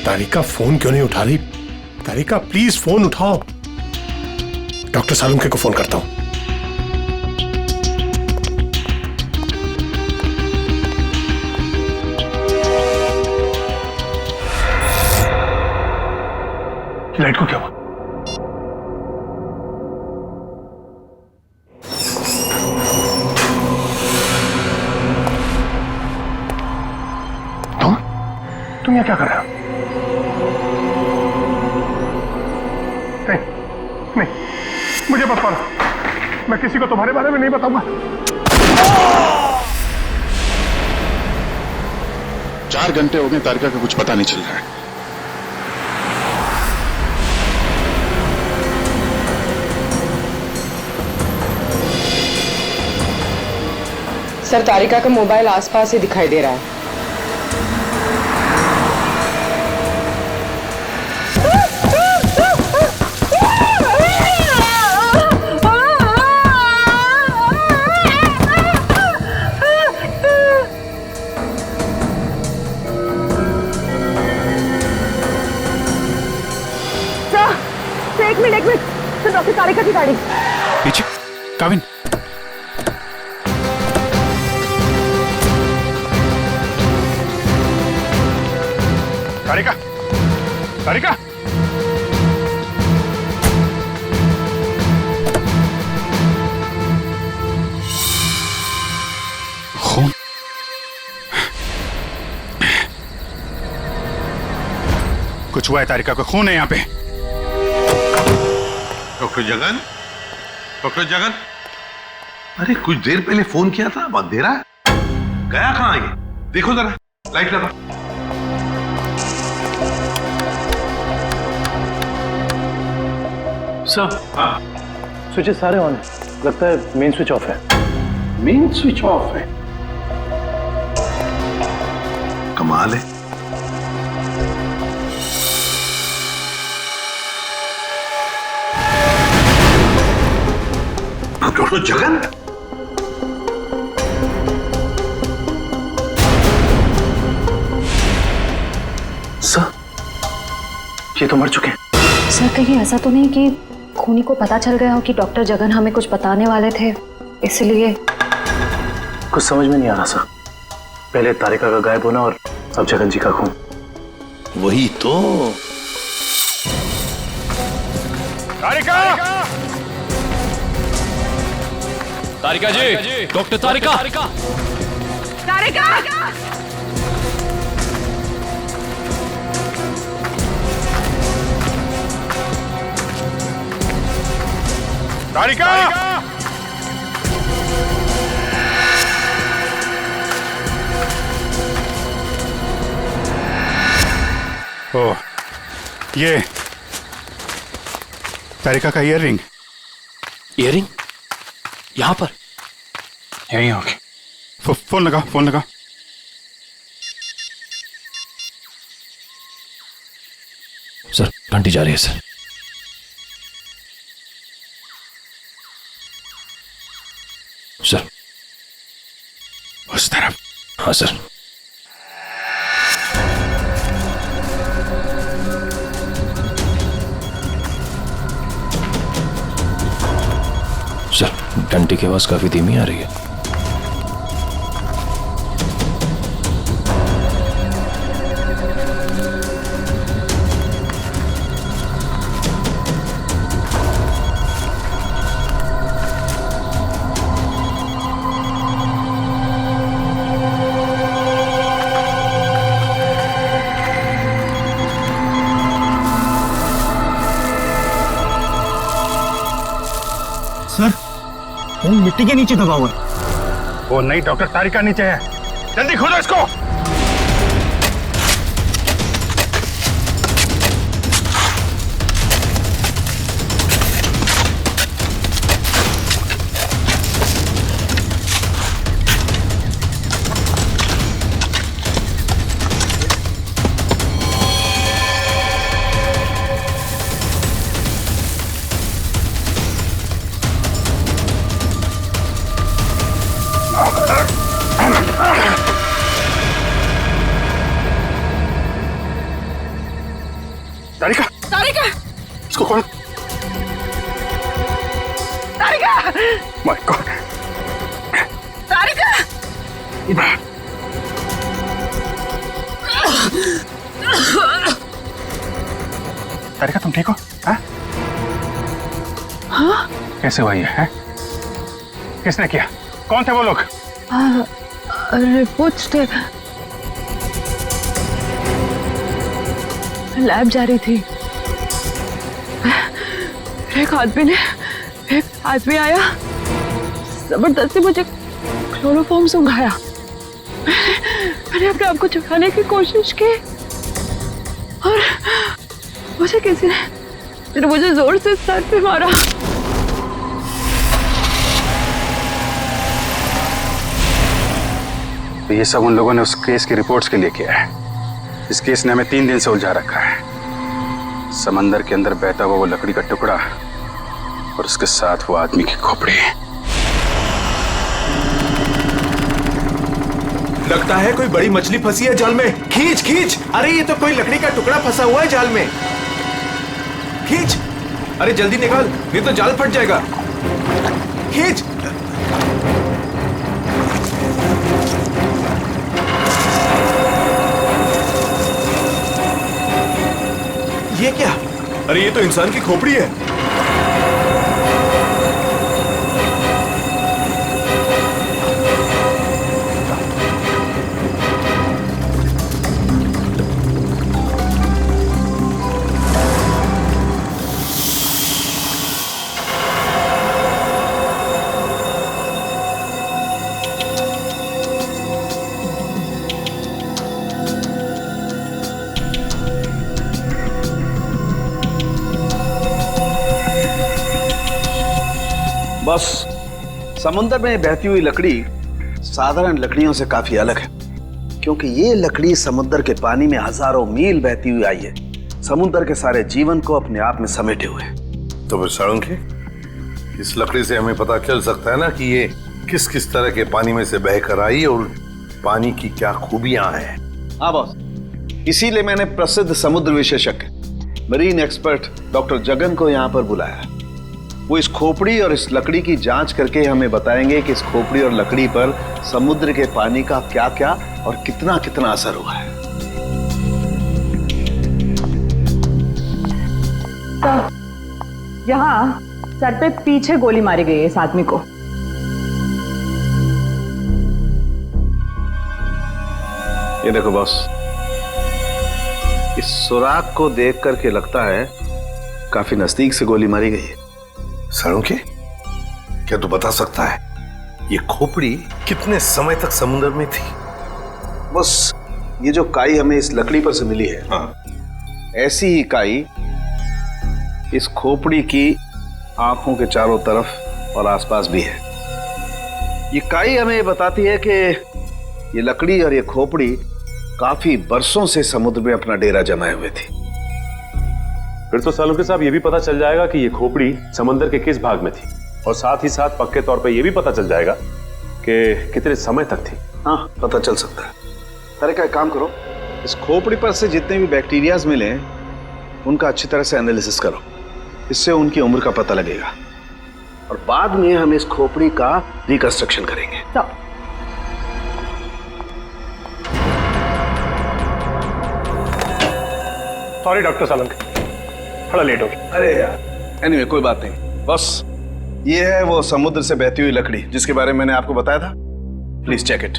तारिका phone क्यों नहीं उठा रही? तारिका प्लीज फोन उठाओ। डॉक्टर सालुंखे को फोन करता हूं। लाइट को क्या हुआ? तुम यहाँ क्या कर रहे हो? नहीं, मुझे मत मारो। मैं किसी को तुम्हारे बारे में नहीं बताऊंगा। 4 घंटे हो गए, तारिका का कुछ पता नहीं चल रहा है। सर, तारिका का मोबाइल आसपास ही दिखाई दे रहा है। एक मिनट सर, डॉक्टर तारिका की गाड़ी पीछे। काविन, तारिका, तारिका, खून। कुछ हुआ है तारिका को, खून है यहाँ पे। डॉक्टर जगन, डॉक्टर जगन, अरे कुछ देर पहले फोन किया था, अब अंधेरा है, गया कहाँ ये? देखो जरा, लाइट लगा। सर, हाँ, स्विचेस सारे ऑन है। लगता है मेन स्विच ऑफ है। मेन स्विच ऑफ है? कमाल है। डॉक्टर जगन, सर, ये तो मर चुके हैं। सर, कहीं ऐसा तो नहीं कि खूनी को पता चल गया हो कि डॉक्टर जगन हमें कुछ बताने वाले थे, इसलिए? कुछ समझ में नहीं आ रहा सर। पहले तारिका का गायब होना और अब जगन जी का खून। वही तो। तारिका! तारिका जी, डॉक्टर तारिका। तारिका! तारिका! ओह, ये तारिका का ईयररिंग। ईयररिंग यहाँ पर? यहीं होगी। फोन लगा, फोन लगा। सर, घंटी जा रही है सर। सर, उस तरफ। हाँ सर। सर, घंटी की आवाज काफी धीमी आ रही है। सर फोन मिट्टी के नीचे दबा हुआ है। वो नहीं डॉक्टर, तारिका नीचे है, जल्दी खोलो इसको। तारिका, तारिका, इसको खोल। तारिका, माय गॉड, तारिका, इधर। तारिका तुम ठीक हो? हाँ? हाँ? कैसे हुआ ये है? किसने किया? कौन थे वो लोग? रिपोर्ट्स थे, लैब जा रही थी। एक आदमी आया, जबरदस्ती मुझे क्लोरोफॉर्म सुंघाया। मैंने अपने आप को छुपाने की कोशिश की और मुझे किसी ने मुझे जोर से सर पे मारा। तो ये सब उन लोगों ने उस केस की रिपोर्ट्स के लिए किया है। इस केस ने हमें 3 दिन से उलझा रखा है। समंदर के अंदर बहता हुआ वो लकड़ी का टुकड़ा और उसके साथ वो आदमी की खोपड़ी। लगता है कोई बड़ी मछली फंसी है जाल में। खींच खींच, अरे ये तो कोई लकड़ी का टुकड़ा फंसा हुआ है जाल में। खींच, अरे जल्दी निकाल, नहीं तो जाल फट जाएगा। खींच। ये क्या? अरे ये तो इंसान की खोपड़ी है। बस समुद्र में बहती हुई लकड़ी साधारण लकड़ियों से काफी अलग है, क्योंकि ये लकड़ी समुद्र के पानी में हजारों मील बहती हुई आई है, समुद्र के सारे जीवन को अपने आप में समेटे हुए। तो फिर साळुंखे, इस लकड़ी से हमें पता चल सकता है ना कि ये किस किस तरह के पानी में से बहकर आई और पानी की क्या खूबियां हैं। हाँ बॉस, इसीलिए मैंने प्रसिद्ध समुद्र विशेषज्ञ मरीन एक्सपर्ट डॉक्टर जगन को यहाँ पर बुलाया है। वो इस खोपड़ी और इस लकड़ी की जांच करके हमें बताएंगे कि इस खोपड़ी और लकड़ी पर समुद्र के पानी का क्या क्या और कितना कितना असर हुआ है। तो यहाँ सर पे पीछे गोली मारी गई है इस आदमी को। ये देखो बॉस, इस सुराग को देख करके लगता है काफी नजदीक से गोली मारी गई है। साळुंखे, क्या तू बता सकता है ये खोपड़ी कितने समय तक समुद्र में थी? बस ये जो काई हमें इस लकड़ी पर से मिली है, हाँ, ऐसी ही काई इस खोपड़ी की आंखों के चारों तरफ और आसपास भी है। ये काई हमें बताती है कि ये लकड़ी और ये खोपड़ी काफी बरसों से समुद्र में अपना डेरा जमाए हुए थी। फिर तो साळुंखे साहब ये भी पता चल जाएगा कि ये खोपड़ी समंदर के किस भाग में थी, और साथ ही साथ पक्के तौर पे ये भी पता चल जाएगा कि कितने समय तक थी। हाँ, पता चल सकता है। तारिका, एक काम करो, इस खोपड़ी पर से जितने भी बैक्टीरियाज मिले उनका अच्छी तरह से एनालिसिस करो, इससे उनकी उम्र का पता लगेगा और बाद में हम इस खोपड़ी का रिकंस्ट्रक्शन करेंगे। सॉरी डॉक्टर साळुंखे, थोड़ा लेट हो गया। अरे यार, एनीवे कोई बात नहीं। बस ये है वो समुद्र से बहती हुई लकड़ी जिसके बारे में मैंने आपको बताया था। Please check it.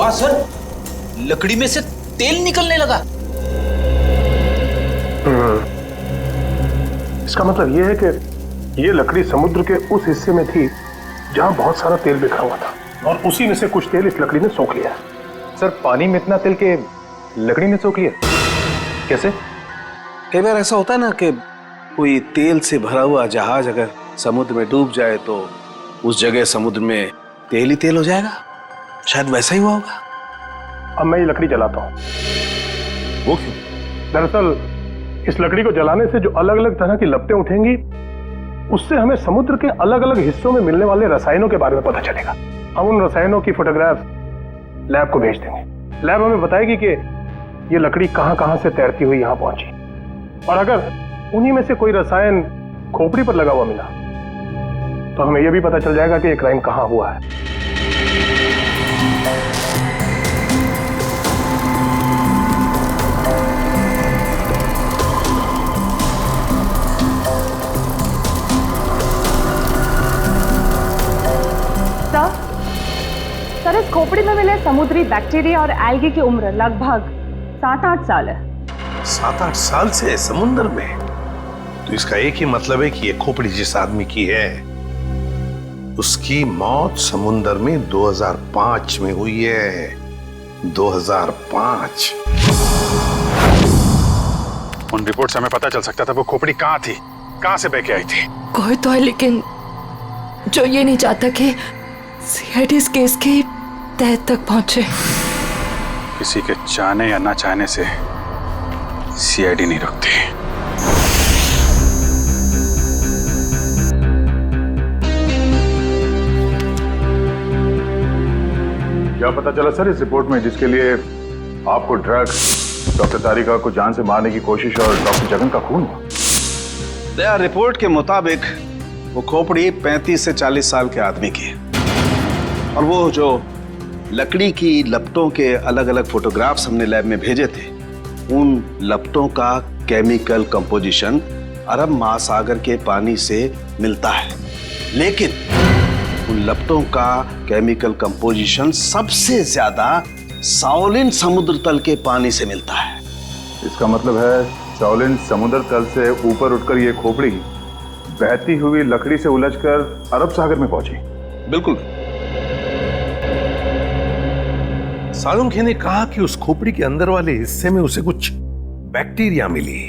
वाह सर, लकड़ी में से तेल निकलने लगा। इसका मतलब यह है कि ये लकड़ी समुद्र के उस हिस्से में थी जहां बहुत सारा तेल बिखरा हुआ था, और उसी में से कुछ तेल इस लकड़ी ने सोख लिया। सर पानी में इतना तेल के लकड़ी ने सोख लिया कैसे? कई बार ऐसा होता है ना कि कोई तेल से भरा हुआ जहाज अगर समुद्र में डूब जाए तो उस जगह समुद्र में तेल ही तेल हो जाएगा। शायद वैसा ही हुआ होगा। अब मैं ये लकड़ी जलाता हूँ। वो क्यों? दरअसल इस लकड़ी को जलाने से जो अलग अलग तरह की लपटें उठेंगी, उससे हमें समुद्र के अलग अलग हिस्सों में मिलने वाले रसायनों के बारे में पता चलेगा। हम उन रसायनों की फोटोग्राफ लैब को भेज देंगे। लैब हमें बताएगी कि ये लकड़ी कहां कहां से तैरती हुई यहां पहुंची, और अगर उन्हीं में से कोई रसायन खोपड़ी पर लगा हुआ मिला तो हमें यह भी पता चल जाएगा कि ये क्राइम कहां हुआ है। सर, इस खोपड़ी में मिले समुद्री बैक्टीरिया और एल्गी की उम्र लगभग 7-8 साल है। 7-8 साल से समुद्र में? तो इसका एक ही मतलब है कि ये खोपड़ी जिस आदमी की है उसकी मौत समुद्र में 2005 में हुई है। 2005। उन रिपोर्ट से हमें पता चल सकता था वो खोपड़ी कहाँ थी, कहाँ से बह के आई थी। कोई तो है लेकिन जो ये नहीं चाहता कि सीआईडी इस केस की तह तक पहुंचे। किसी के चाहने या ना चाहने से सीआईडी नहीं रुकती। क्या पता चला सर इस रिपोर्ट में, जिसके लिए आपको ड्रग, डॉक्टर तारिका को जान से मारने की कोशिश और डॉक्टर जगन का खून हुआ? रिपोर्ट के मुताबिक वो खोपड़ी 35 से 40 साल के आदमी की है, और वो जो लकड़ी की लपटों के अलग अलग फोटोग्राफ्स हमने लैब में भेजे थे, उन लपटों का केमिकल कंपोजिशन अरब महासागर के पानी से मिलता है, लेकिन उन लपटों का केमिकल कंपोजिशन सबसे ज्यादा शाओलिन समुद्र तल के पानी से मिलता है। इसका मतलब है शाओलिन समुद्र तल से ऊपर उठकर ये खोपड़ी बहती हुई लकड़ी से उलझकर अरब सागर में पहुंची। बिल्कुल। सालुंखे ने कहा कि उस खोपड़ी के अंदर वाले हिस्से में उसे कुछ बैक्टीरिया मिली,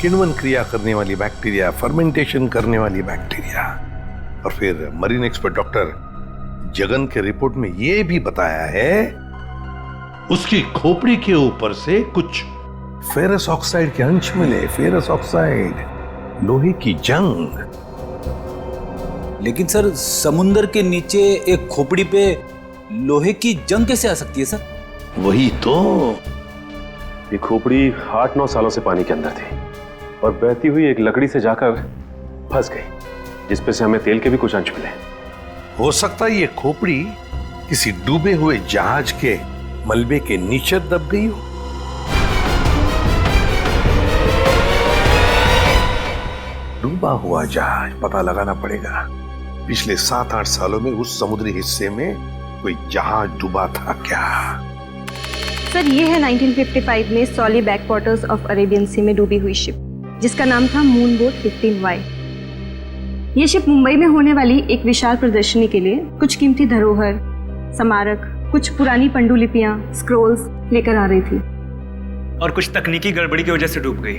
किण्वन क्रिया करने वाली बैक्टीरिया, फर्मेंटेशन करने वाली बैक्टीरिया। और फिर मरीन एक्सपर्ट डॉक्टर जगन के रिपोर्ट में यह भी बताया है उसकी खोपड़ी के ऊपर से कुछ फेरस ऑक्साइड के अंश मिले। फेरस ऑक्साइड, लोहे की जंग। लेकिन सर, समुंदर के नीचे एक खोपड़ी पे लोहे की जंग कैसे आ सकती है सर? वही तो। ये खोपड़ी 8-9 सालों से पानी के अंदर थी और बहती हुई एक लकड़ी से जाकर फंस गई, जिसपे से हमें तेल के भी कुछ अंश मिले। हो सकता है ये खोपड़ी किसी डूबे हुए जहाज के मलबे के नीचे दब गई हो। डूबा हुआ जहाज, पता लगाना पड़ेगा पिछले 7-8 सालों में उस समुद्री हिस्से में कोई जहाज डूबा था क्या। सर, ये है 1955 में सॉली बैकवाटर्स ऑफ अरेबियन सी में डूबी हुई शिप, जिसका नाम था मून बोट 15Y। ये शिप मुंबई में होने वाली एक विशाल प्रदर्शनी के लिए कुछ कीमती धरोहर, स्मारक, कुछ पुरानी पंडुलिपियां, स्क्रोल्स लेकर आ रही थी, और कुछ तकनीकी गड़बड़ी की वजह से डूब गई।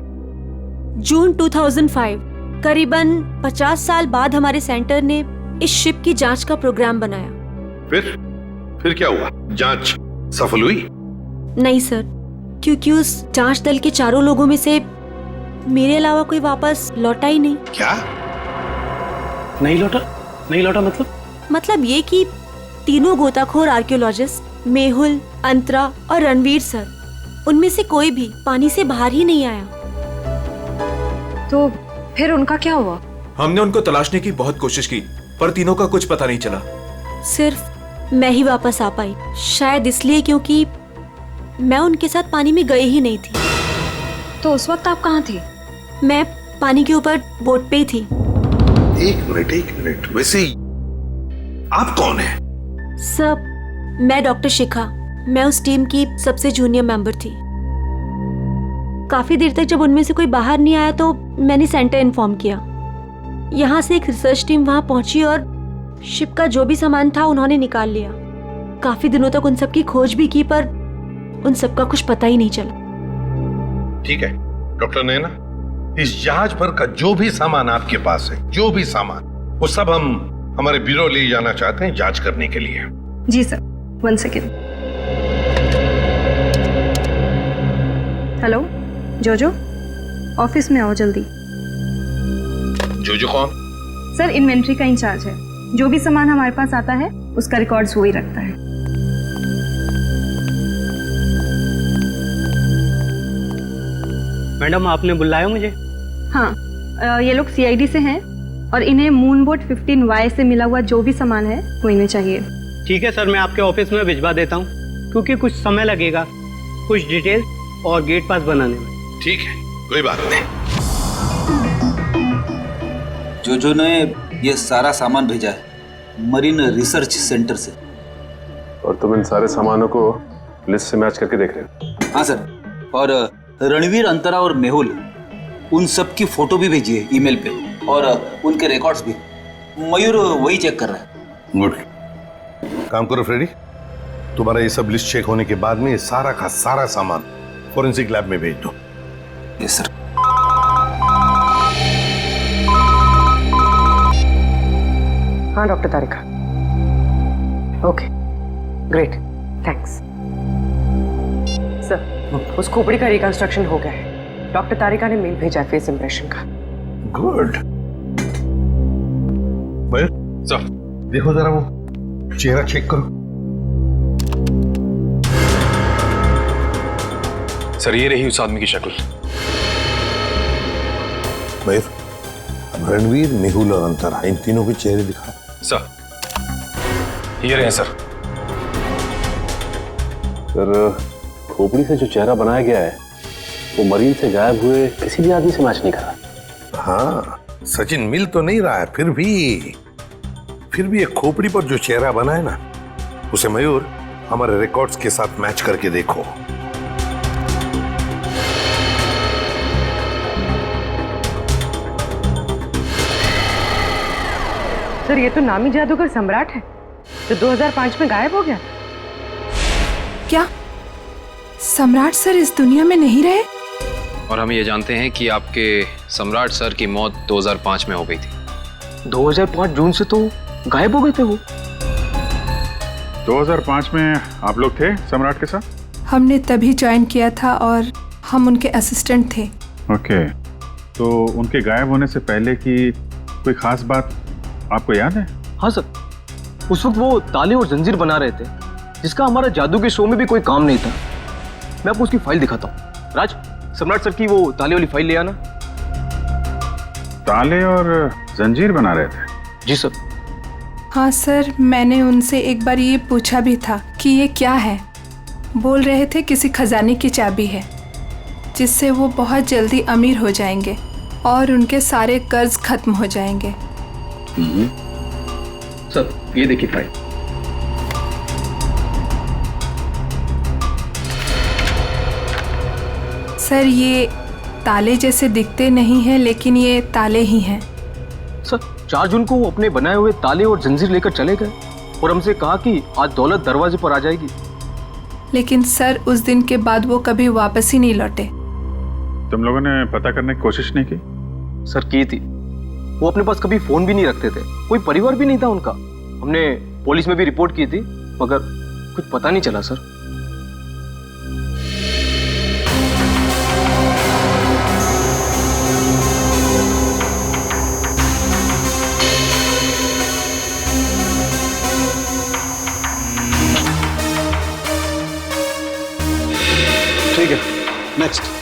जून 2005, करीबन 50 साल बाद हमारे सेंटर ने इस शिप की जांच का प्रोग्राम बनाया। फिर क्या हुआ? जांच सफल हुई? नहीं सर, क्योंकि उस जांच दल के चारों लोगों में से मेरे अलावा कोई वापस लौटा ही नहीं। क्या? नहीं लौटा मतलब ये कि तीनों गोताखोर आर्कियोलॉजिस्ट मेहुल, अंतरा और रणवीर सर, उनमें से कोई भी पानी से बाहर ही नहीं आया। तो फिर उनका क्या हुआ? हमने उनको तलाशने की बहुत कोशिश की, पर तीनों का कुछ पता नहीं चला। सिर्फ मैं ही वापस आ पाई, शायद इसलिए क्योंकि मैं उनके साथ पानी में गई ही नहीं थी। तो उस वक्त आप कहाँ थे? मैं पानी के ऊपर बोट पे ही थी। एक मिनट, वैसे आप कौन है? सब मैं डॉक्टर शिखा, मैं उस टीम की सबसे जूनियर मेंबर थी। काफी देर तक जब उनमें से कोई बाहर नहीं आया तो मैंने सेंटर इन्फॉर्म किया। यहाँ से एक रिसर्च टीम वहां पहुंची और शिप का जो भी सामान था उन्होंने निकाल लिया। काफी दिनों तक उन सब की खोज भी की पर उन सब का कुछ पता ही नहीं चला। ठीक है डॉक्टर नैना, इस जहाज पर का जो भी सामान आपके पास है, जो भी सामान, वो सब हम हमारे ब्यूरो ले जाना चाहते हैं जांच करने के लिए। जी सर, 1 सेकेंड। हेलो जोजो, ऑफिस में आओ जल्दी। जोजो कौन? सर इन्वेंट्री का इंचार्ज है। जो भी सामान हमारे पास आता है उसका रिकॉर्ड्स वो ही रखता है। मैडम आपने बुलाया मुझे? हाँ, ये लोग सीआईडी से हैं और इन्हें मूनबोट 15Y से मिला हुआ जो भी सामान है वो इन्हें चाहिए। ठीक है सर, मैं आपके ऑफिस में भिजवा देता हूँ, क्योंकि कुछ समय लगेगा कुछ डिटेल और गेट पास बनाने में। ठीक है, कोई बात नहीं। जो ने ये सारा सामान भेजा है मरीन रिसर्च सेंटर से। और तुम इन सारे सामानों को लिस्ट से मैच करके देख रहे हो? हाँ सर, और रणवीर, अंतरा और मेहुल, उन सब की फोटो भी भेजी है ईमेल पे, और उनके रिकॉर्ड्स भी। मयूर वही चेक कर रहा है। गुड, काम करो फ्रेडी, तुम्हारा ये सब लिस्ट चेक होने के बाद में ये सारा का सारा सामान फोरेंसिक लैब में भेज दो। Yes sir. हाँ डॉक्टर तारिका, ओके ग्रेट, थैंक्स सर। उस खोपड़ी का रिकंस्ट्रक्शन हो गया है। डॉक्टर तारिका ने मेल भेजा है फेस इंप्रेशन का। गुड। सर देखो जरा वो चेहरा चेक करो। सर ये रही उस आदमी की शक्ल। मयूर, अब रणवीर, मेहुल और अंतरा, इन तीनों के चेहरे दिखा। सर ये रहे सर। सर खोपड़ी से जो चेहरा बनाया गया है वो मरीन से गायब हुए किसी भी आदमी से मैच नहीं कर रहा। हाँ सचिन, मिल तो नहीं रहा है, फिर भी एक खोपड़ी पर जो चेहरा बना है ना, उसे मयूर हमारे रिकॉर्ड्स के साथ मैच करके देखो। सर ये तो नामी जादूगर सम्राट है जो 2005 में गायब हो गया। क्या सम्राट सर इस दुनिया में नहीं रहे? और हम ये जानते हैं कि आपके सम्राट सर की मौत 2005 में हो गई थी। 2005 जून से तो गायब हो गए थे वो। 2005 में आप लोग थे सम्राट के साथ? हमने तभी ज्वाइन किया था और हम उनके असिस्टेंट थे। ओके, तो उनके गायब होने से पहले की कोई खास बात आपको याद है? हाँ सर, उस वक्त वो ताले और जंजीर बना रहे थे, जिसका हमारा जादू के शो में भी कोई काम नहीं था। मैं आपको उसकी फाइल दिखाता हूँ। राज, सम्राट सर की वो ताले वाली फाइल ले आना। ताले और जंजीर बना रहे थे? जी सर। हाँ सर, मैंने उनसे एक बार ये पूछा भी था कि ये क्या है। बोल रहे थे किसी खजाने की चाबी है जिससे वो बहुत जल्दी अमीर हो जाएंगे और उनके सारे कर्ज खत्म हो जाएंगे। सर ये देखिए फाइल। सर ये ताले जैसे दिखते नहीं हैं, लेकिन ये ताले ही हैं। सर 4 जून को वो अपने बनाए हुए ताले और जंजीर लेकर चले गए और हमसे कहा कि आज दौलत दरवाजे पर आ जाएगी। लेकिन सर उस दिन के बाद वो कभी वापस ही नहीं लौटे। तुम लोगों ने पता करने की कोशिश नहीं की? सर की थी। वो अपने पास कभी फोन भी नहीं रखते थे, कोई परिवार भी नहीं था उनका। हमने पुलिस में भी रिपोर्ट की थी, मगर कुछ पता नहीं चला सर। ठीक है, नेक्स्ट।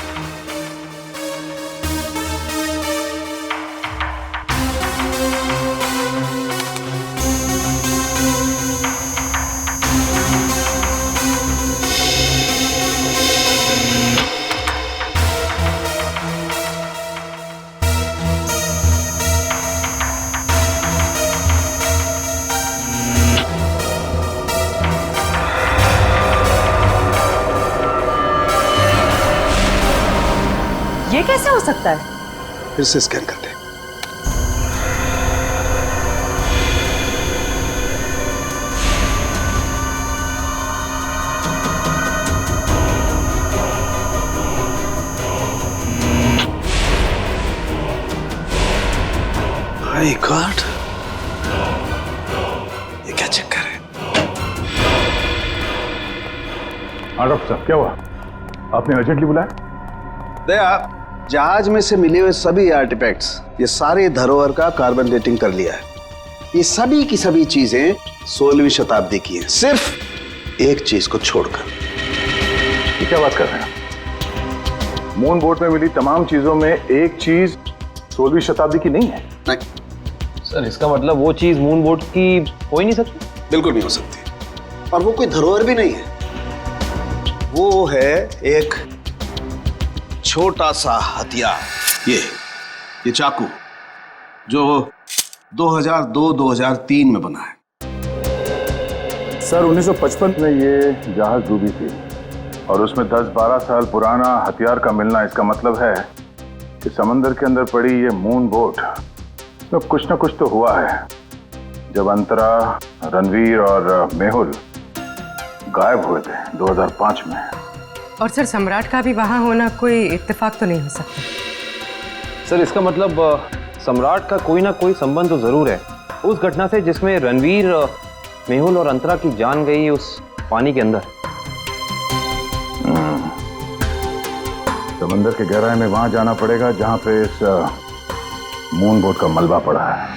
ये कैसे हो सकता है? फिर से स्कैन करते हैं। माय गॉड, ये क्या चक्कर है? हाँ डॉक्टर साहब, क्या हुआ? आपने अर्जेंटली बुलाया? दया, जहाज में से मिले हुए सभी आर्टिफैक्ट्स, ये सारे धरोहर का कार्बन डेटिंग कर लिया है। ये सभी की सभी चीजें 16वीं शताब्दी की हैं, सिर्फ एक चीज को छोड़कर। ये क्या बात कर रहे हैं? मून बोट में मिली तमाम चीजों में एक चीज 16वीं शताब्दी की नहीं है? नहीं सर, इसका मतलब वो चीज मून बोट की हो ही नहीं सकती? बिल्कुल नहीं हो सकती, और वो कोई धरोहर भी नहीं है। वो है एक छोटा सा हथियार, ये चाकू, जो 2002-2003 में बना है। सर 1955 में ये जहाज डूबी थी और उसमें 10-12 साल पुराना हथियार का मिलना, इसका मतलब है कि समंदर के अंदर पड़ी ये मून बोट में कुछ ना कुछ तो हुआ है। जब अंतरा, रणवीर और मेहुल गायब हुए थे 2005 में। और सर सम्राट का भी वहां होना कोई इत्तेफाक तो नहीं हो सकता? सर, इसका मतलब सम्राट का कोई ना कोई संबंध तो जरूर है उस घटना से जिसमें रणवीर, मेहुल और अंतरा की जान गई उस पानी के अंदर। समंदर के गहराई में वहां जाना पड़ेगा जहां पे इस मून बोट का मलबा पड़ा है।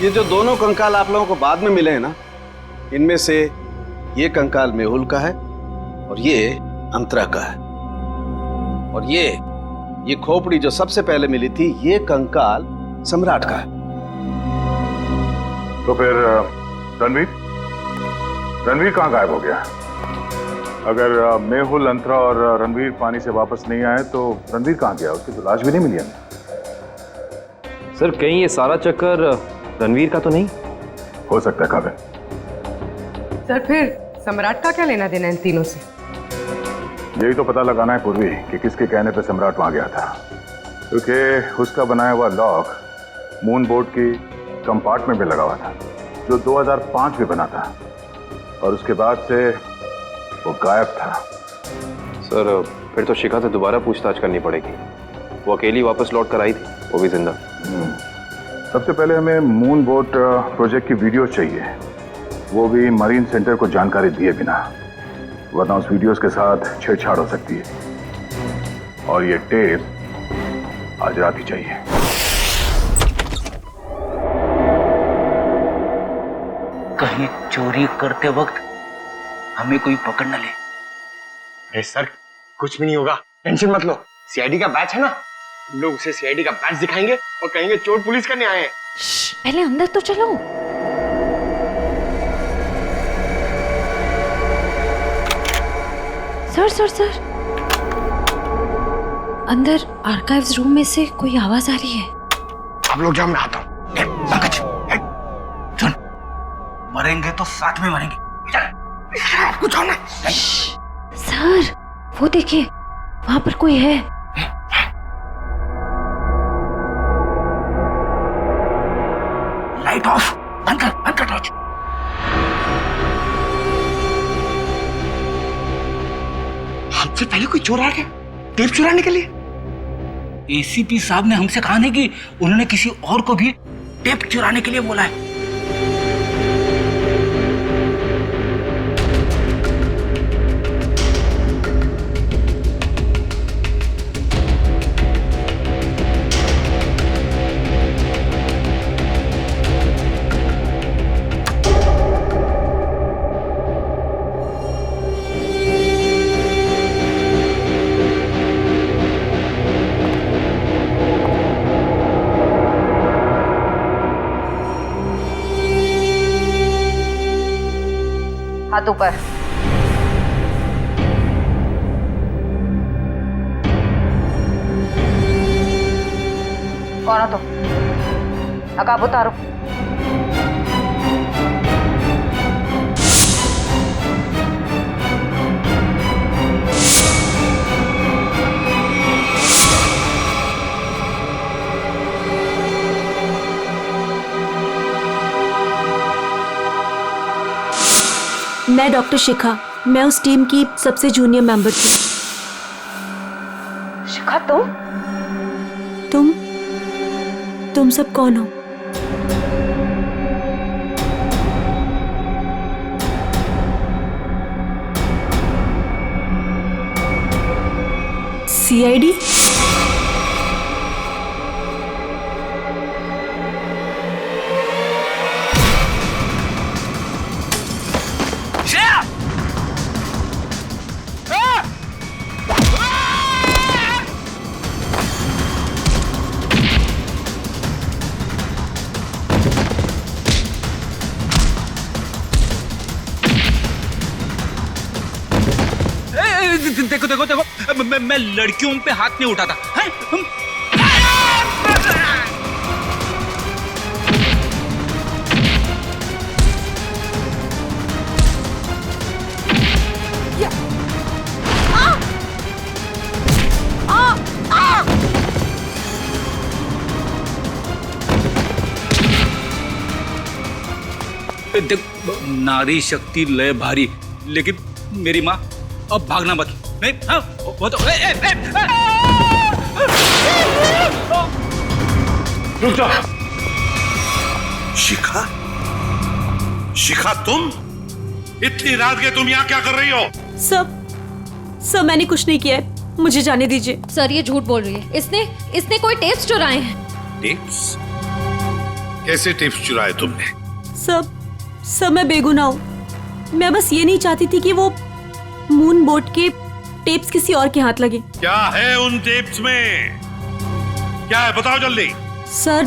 ये जो दोनों कंकाल आप लोगों को बाद में मिले हैं ना, इनमें से ये कंकाल मेहुल का है और ये अंतरा का है। और ये खोपड़ी जो सबसे पहले मिली थी, ये कंकाल सम्राट का है। तो फिर रणवीर कहाँ गायब हो गया? अगर मेहुल, अंतरा और रणवीर पानी से वापस नहीं आए तो रणवीर कहाँ गया? उसकी तो लाश भी नहीं मिली हमें। सर कहीं ये सारा चक्कर रणवीर का तो नहीं? हो सकता है काबिल। सर फिर सम्राट का क्या लेना देना इन तीनों से? यही तो पता लगाना है पूर्वी कि किसके कहने पे सम्राट वहां गया था, क्योंकि उसका बनाया हुआ लॉक मून बोर्ड की कंपार्टमेंट में लगा हुआ था, जो 2005 में बना था, और उसके बाद से वो गायब था। सर फिर तो शिखा से दोबारा पूछताछ करनी पड़ेगी। वो अकेली वापस लौट कर आई थी, वो भी जिंदा। सबसे पहले हमें मून बोट प्रोजेक्ट की वीडियो चाहिए, वो भी मरीन सेंटर को जानकारी दिए बिना, वरना उस वीडियोस के साथ छेड़छाड़ हो सकती है। और ये टेप आज रात ही चाहिए। कहीं चोरी करते वक्त हमें कोई पकड़ न ले। अरे सर कुछ भी नहीं होगा, टेंशन मत लो। सीआईडी का बैच है ना, हम लोग उसे सीआईडी का बैच दिखाएंगे और कहेंगे चोर पुलिस करने आए हैं। पहले अंदर तो चलो। सर अंदर आर्काइव्स रूम में से कोई आवाज आ रही है। आप लोग जाओ, मैं आता हूँ। सुन, मरेंगे तो साथ में मरेंगे। कुछ होना। सर वो देखिए, वहां पर कोई है। लाइट ऑफ, बंद कर टॉर्च। हमसे पहले कोई चोर आ गया टेप चुराने के लिए। एसीपी साहब ने हमसे कहा नहीं कि उन्होंने किसी और को भी टेप चुराने के लिए बोला है। हाथ ऊपर। कौन हो तुम? नकाब उतारो। मैं डॉक्टर शिखा, मैं उस टीम की सबसे जूनियर मेंबर थी। शिखा तुम सब कौन हो? सीआईडी? देखो मैं लड़कियों पे हाथ नहीं उठाता है? देख, नारी शक्ति लय भारी, लेकिन मेरी माँ अब भागना बाकी नहीं। हाँ, वो तो रुक जा। शिखा तुम इतनी रात के तुम यहाँ क्या कर रही हो? सब मैंने कुछ नहीं किया है, मुझे जाने दीजिए। सर ये झूठ बोल रही है। इसने कोई टेप्स चुराए हैं। टेप्स? कैसे टिप्स चुराए तुमने? सब मैं बेगुनाह हूँ। मैं बस ये नहीं चाहती थी कि वो मून बोट के टेप्स किसी और के हाथ लगे। क्या है उन टेप्स में? क्या है बताओ जल्दी। सर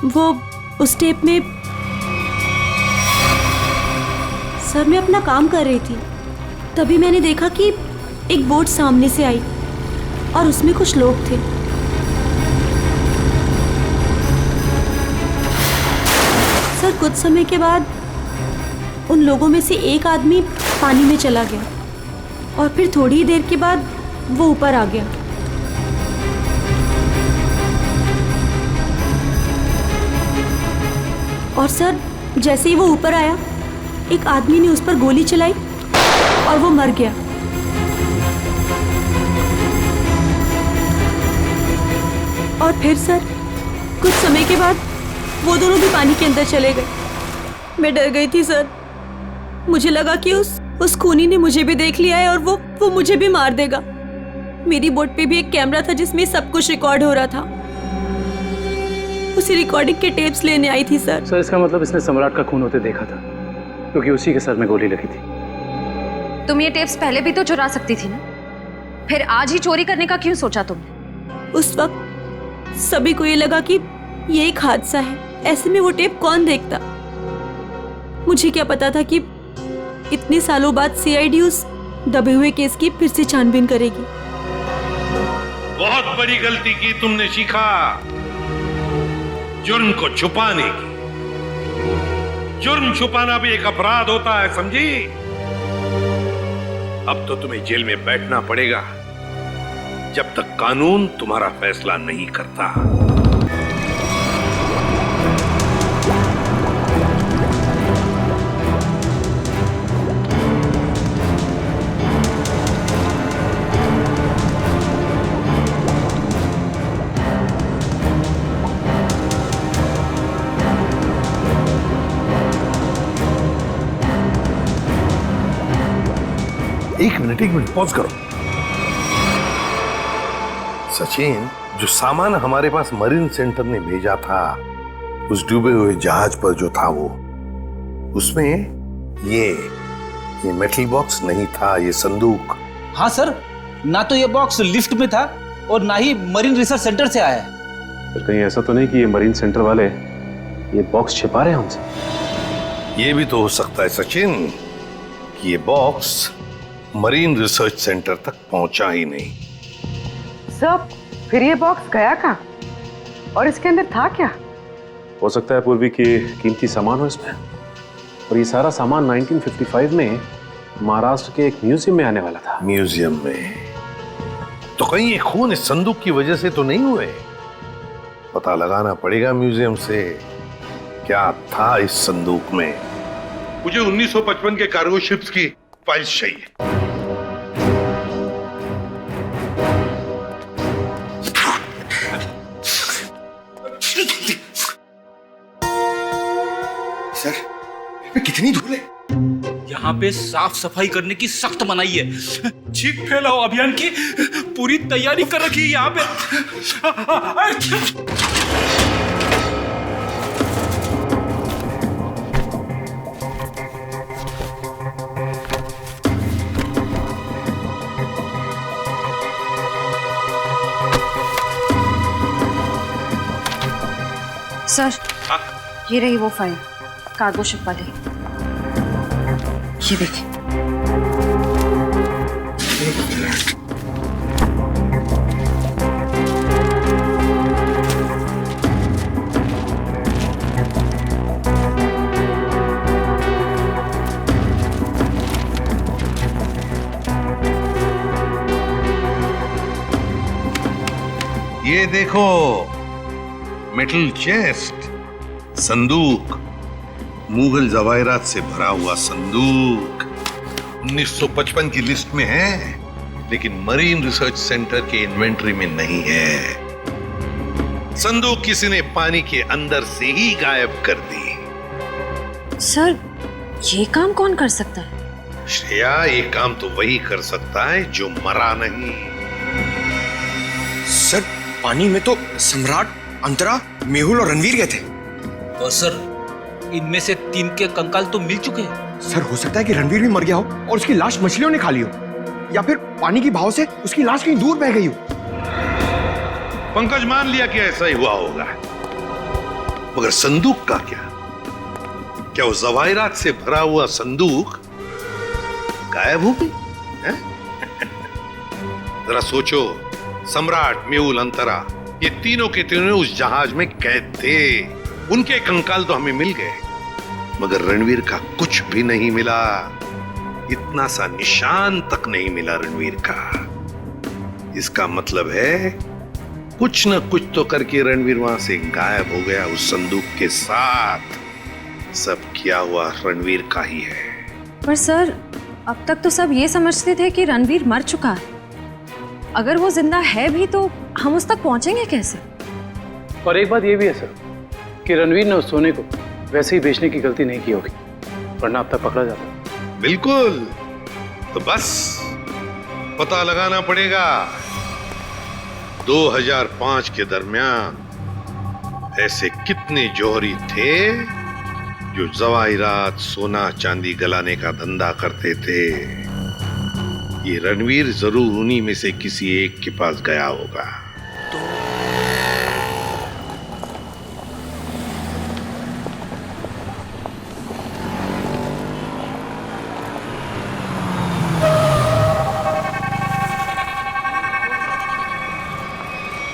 वो उस टेप में सर मैं अपना काम कर रही थी, तभी मैंने देखा कि एक बोट सामने से आई और उसमें कुछ लोग थे। सर कुछ समय के बाद उन लोगों में से एक आदमी पानी में चला गया और फिर थोड़ी ही देर के बाद वो ऊपर आ गया। और सर जैसे ही वो ऊपर आया, एक आदमी ने उस पर गोली चलाई और वो मर गया। और फिर सर कुछ समय के बाद वो दोनों भी पानी के अंदर चले गए। मैं डर गई थी सर, मुझे लगा कि उस खूनी ने मुझे भी देख लिया है और वो मुझे भी मार देगा। मेरी बोट पे भी एक कैमरा था जिसमें सब कुछ रिकॉर्ड हो रहा था। उसी रिकॉर्डिंग के टेप्स लेने आई थी सर। सर इसका मतलब इसने सम्राट का खून होते देखा था, क्योंकि उसी के सर में गोली लगी थी। तुम ये टेप्स पहले भी तो चुरा सकती थी ना, फिर आज ही चोरी करने का क्यों सोचा तुमने? उस वक्त सभी को ये लगा कि ये एक हादसा है, ऐसे में वो टेप कौन देखता। मुझे क्या पता था कि इतने सालों बाद सीआईडी उस दबे हुए केस की फिर से छानबीन करेगी। बहुत बड़ी गलती की तुमने शिखा, जुर्म को छुपाने की। जुर्म छुपाना भी एक अपराध होता है, समझी? अब तो तुम्हें जेल में बैठना पड़ेगा जब तक कानून तुम्हारा फैसला नहीं करता। एक मिनट पॉज करो। सचिन, जो सामान हमारे पास मरीन सेंटर ने भेजा था उस डूबे हुए जहाज पर जो था वो, उसमें ये मेटल बॉक्स नहीं था, ये संदूक। हाँ सर, ना तो ये बॉक्स लिफ्ट में था और ना ही मरीन रिसर्च सेंटर से आया है। फिर कहीं ऐसा तो नहीं कि ये मरीन सेंटर वाले ये बॉक्स छिपा रहे हैं हमसे? ये भी तो हो सकता है सचिन कि ये बॉक्स मरीन रिसर्च सेंटर तक पहुंचा ही नहीं। सब फिर ये बॉक्स गया कहाँ और इसके अंदर था क्या? हो सकता है पूर्वी कि कीमती सामान हो इसमें, और ये सारा सामान 1955 में महाराष्ट्र के एक म्यूजियम में आने वाला था। म्यूजियम में? तो कहीं ये खून इस संदूक की वजह से तो नहीं हुए? पता लगाना पड़ेगा म्यूजियम से क्या था इस संदूक में। मुझे 1955 के कार्गो शिप्स की फाइल्स चाहिए। सर, कितनी धूल है। यहाँ पे साफ सफाई करने की सख्त मनाही है। चीख फैलाओ अभियान की पूरी तैयारी कर रखी है यहाँ पे। सर, ये रही वो फाइल कार्गो शिप वाली। ये देखिए। ये देखो, मेटल चेस्ट, संदूक, मुगल जवाहरात से भरा हुआ संदूक 1955 की लिस्ट में है, लेकिन मरीन रिसर्च सेंटर के इन्वेंटरी में नहीं है। संदूक किसी ने पानी के अंदर से ही गायब कर दी। सर, ये काम कौन कर सकता है? श्रेया, ये काम तो वही कर सकता है जो मरा नहीं। सर, पानी में तो सम्राट, अंतरा, मेहुल और रणवीर गए थे। और सर, इनमें से 3 के कंकाल तो मिल चुके हैं। सर, हो सकता है कि रणवीर भी मर गया हो और उसकी लाश मछलियों ने खा ली हो, या फिर पानी की बहाव से उसकी लाश कहीं दूर बह गई हो। पंकज मान लिया कि ऐसा ही हुआ होगा, मगर संदूक का क्या? क्या वो जवाहिरात से भरा हुआ संदूक गायब हो गई? जरा सोचो, सम्राट, मेहुल, अंतरा, ये तीनों के तीनों उस जहाज में कैद थे। उनके कंकाल तो हमें मिल गए, मगर रणवीर का कुछ भी नहीं मिला। इतना सा निशान तक नहीं मिला रणवीर का। इसका मतलब है कुछ न कुछ तो करके रणवीर वहां से गायब हो गया उस संदूक के साथ। सब किया हुआ रणवीर का ही है। पर सर, अब तक तो सब ये समझते थे कि रणवीर मर चुका है। अगर वो जिंदा है भी तो हम उस तक पहुंचेंगे कैसे? और एक बात ये भी है सर कि रणवीर ने उस सोने को वैसे ही बेचने की गलती नहीं की होगी, वरना अब तक पकड़ा जाता। बिल्कुल। तो बस पता लगाना पड़ेगा 2005 के दरमियान ऐसे कितने जौहरी थे जो जवाहिरात, सोना चांदी गलाने का धंधा करते थे। ये रणवीर जरूर उन्हीं में से किसी एक के पास गया होगा।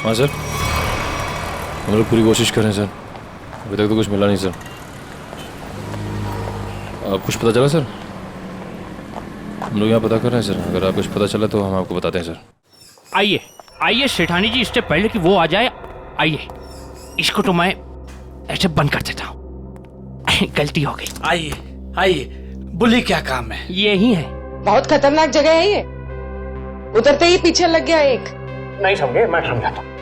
हाँ सर, हम लोग पूरी कोशिश कर रहे हैं सर, अभी तक तो कुछ मिला नहीं सर। आप कुछ पता चला सर? हम लोग यहाँ पता कर रहे हैं सर, अगर आप कुछ पता चला तो हम आपको बताते हैं सर। आइए आइए सेठानी जी, इससे पहले कि वो आ जाए, आइए इसको तो मैं ऐसे बंद कर देता हूँ। गलती हो गई। आइए आइए, बोलिए क्या काम है? यही है। बहुत खतरनाक जगह है ये, उतरते ही पीछे लग गया एक। नहीं समझे, मैं समझाता हूँ।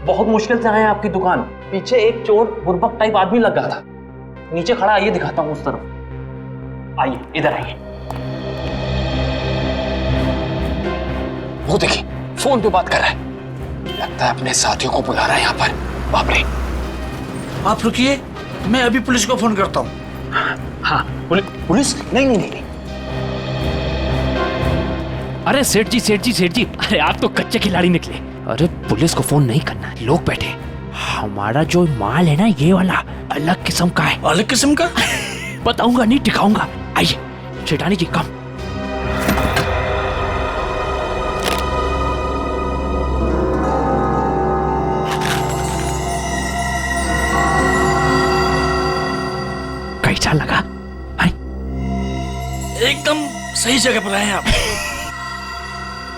बहुत मुश्किल से आए हैं आपकी दुकान, पीछे एक चोर बुर्बक टाइप आदमी लग गया था, नीचे खड़ा। आइए दिखाता हूँ उस तरफ, आइए इधर आइए। वो देखिए फोन पे बात कर रहा है, लगता है अपने साथियों को बुला रहा है यहाँ पर। बाप रे। आप रुकिए, मैं अभी पुलिस को फोन करता हूँ। हाँ पुलिस? नहीं नहीं नहीं। अरे सेठ जी सेठ जी सेठ जी, अरे आप तो कच्चे खिलाड़ी निकले। अरे पुलिस को फोन नहीं करना, लोग बैठे। हमारा जो माल है ना, ये वाला अलग किस्म का है। अलग किस्म का? बताऊंगा नहीं, दिखाऊंगा। आइए सेठानी जी, कम। कैसा लगा? एकदम सही जगह पर आए आप।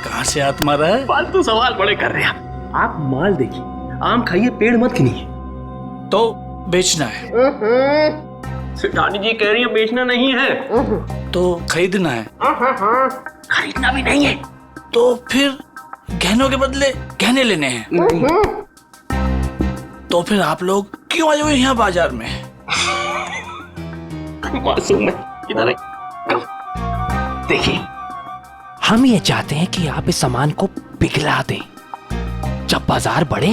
कहाँ से हाथ मारा है? फालतू सवाल बड़े कर रहे हैं आप। माल देखिए, आम खाइए, पेड़ मत गिनिए। तो बेचना है? सेठानी जी कह रही है बेचना नहीं है। तो खरीदना है? खरीदना भी नहीं है। तो फिर गहनों के बदले गहने लेने हैं? तो फिर आप लोग क्यों आए हुए यहाँ बाजार में? मासूम है, इधर देखिए, हम ये चाहते हैं कि आप इस सामान को पिघला दें। जब बाजार बढ़े,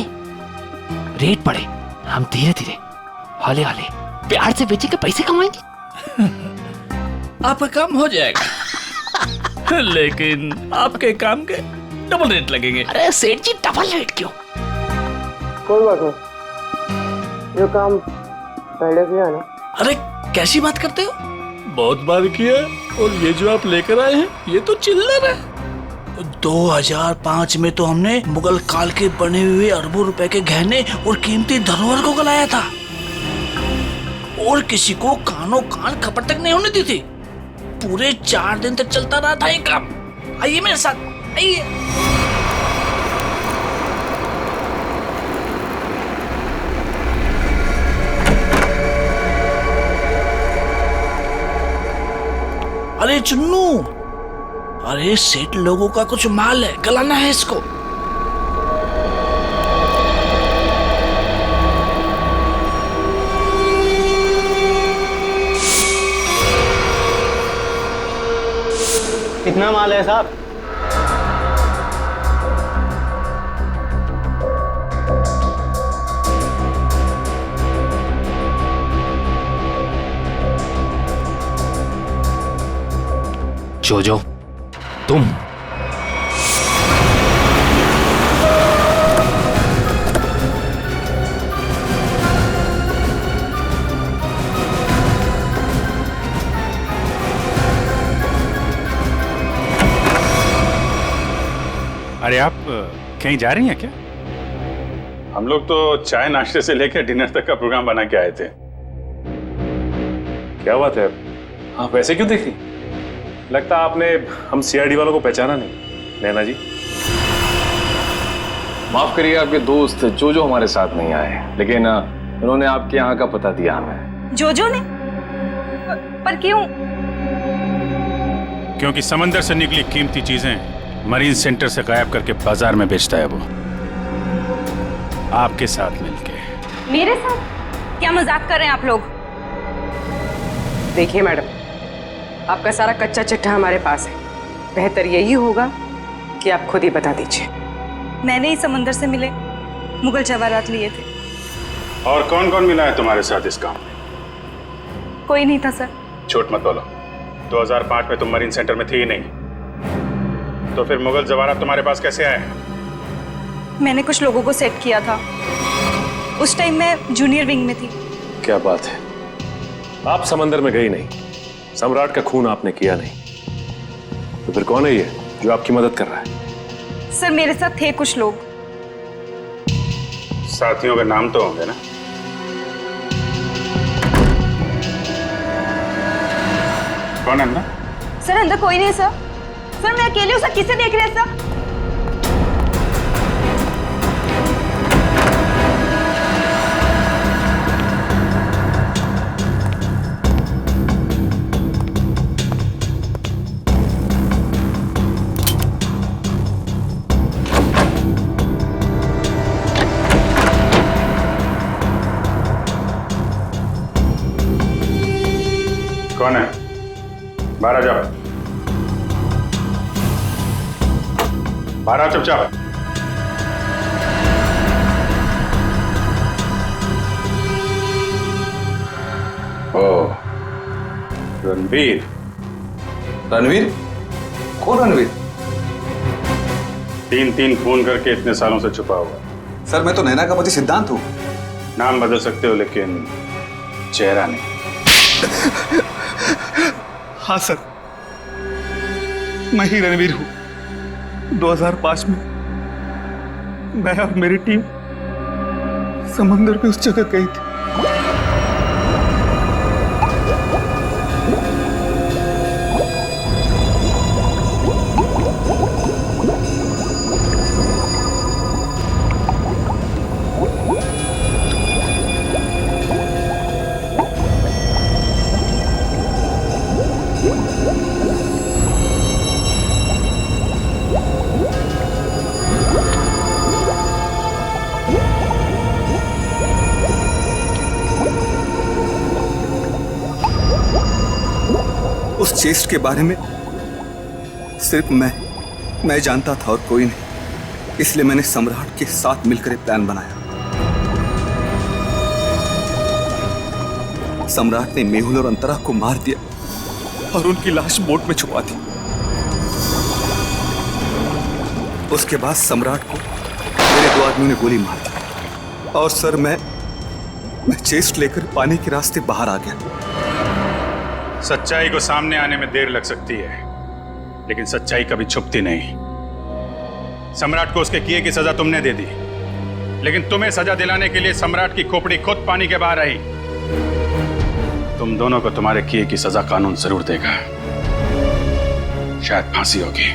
रेट बढ़े, हम धीरे धीरे हौले हौले प्यार से बेचेंगे, पैसे कमाएंगे। आपका काम हो जाएगा। लेकिन आपके काम के डबल रेट लगेंगे। अरे सेठ जी, डबल रेट क्यों? कोई बात नहीं, ये काम पहले किया ना। अरे कैसी बात करते हो? बहुत बार किया, और ये जो आप लेकर आए हैं ये तो चिल्लर है। 2005 में तो हमने मुगल काल के बने हुए अरबों रुपए के गहने और कीमती धरोहर को गलाया था, और किसी को कानों कान खबर तक नहीं होने दी थी। पूरे 4 दिन तक चलता रहा था ये काम। आइए मेरे साथ, आइए। अरे चुन्नू, अरे सेठ लोगों का कुछ माल है, गलाना है इसको। कितना माल है साहब? जोजो, तुम अरे आप कहीं जा रही हैं क्या? हम लोग तो चाय नाश्ते से लेकर डिनर तक का प्रोग्राम बना के आए थे। क्या बात है, आप वैसे क्यों देख रही? लगता आपने हम सीआईडी वालों को पहचाना नहीं। नैना जी, माफ करिए, आपके दोस्त जो हमारे साथ नहीं आए, लेकिन उन्होंने आपके यहाँ का पता दिया हमें। जोजो ने? पर क्यों? क्योंकि समंदर से निकली कीमती चीजें मरीन सेंटर से गायब करके बाजार में बेचता है वो, आपके साथ मिलके। मेरे साथ? क्या मजाक कर रहे हैं आप लोग? देखिए मैडम, आपका सारा कच्चा चिट्ठा हमारे पास है। बेहतर यही होगा कि आप खुद ही बता दीजिए। मैंने ही समंदर से मिले मुगल जवाहरात लिए थे। और कौन कौन मिला है तुम्हारे साथ इस काम में? कोई नहीं था सर। झूठ मत बोलो। 2005 में तुम मरीन सेंटर में थी ही नहीं, तो फिर मुगल जवाहरात तुम्हारे पास कैसे आए? मैंने कुछ लोगों को सेट किया था। उस टाइम मैं जूनियर विंग में थी। क्या बात है, आप समंदर में गई नहीं, सम्राट का खून आपने किया नहीं, तो फिर कौन है ये जो आपकी मदद कर रहा है? सर मेरे साथ थे कुछ लोग। साथियों के नाम तो होंगे ना? कौन है अंदर? सर अंदर कोई नहीं सर। सर मैं अकेले हूँ सर, किसे देख रहे हैं सर? कौन है? बाहर आ जाओ। बाहर आ चुपचाप। ओ, रणवीर। रणवीर? कौन रणवीर? 3 खून करके इतने सालों से छुपा हुआ। सर मैं तो नैना का पति सिद्धांत हूँ। नाम बदल सकते हो लेकिन चेहरा नहीं। हाँ सर, मैं ही रणवीर हूँ। 2005 में मैं और मेरी टीम समंदर पे उस जगह गई थी। उस चेस्ट के बारे में सिर्फ मैं जानता था और कोई नहीं, इसलिए मैंने सम्राट के साथ मिलकर एक प्लान बनाया। सम्राट ने मेहुल और अंतरा को मार दिया और उनकी लाश बोट में छुपा दी। उसके बाद सम्राट को मेरे 2 आदमियों ने गोली मार दी और सर मैं चेस्ट लेकर पानी के रास्ते बाहर आ गया। सच्चाई को सामने आने में देर लग सकती है, लेकिन सच्चाई कभी छुपती नहीं। सम्राट को उसके किए की सजा तुमने दे दी, लेकिन तुम्हें सजा दिलाने के लिए सम्राट की खोपड़ी खुद पानी के बाहर आई। तुम दोनों को तुम्हारे किए की सजा कानून जरूर देगा, शायद फांसी होगी।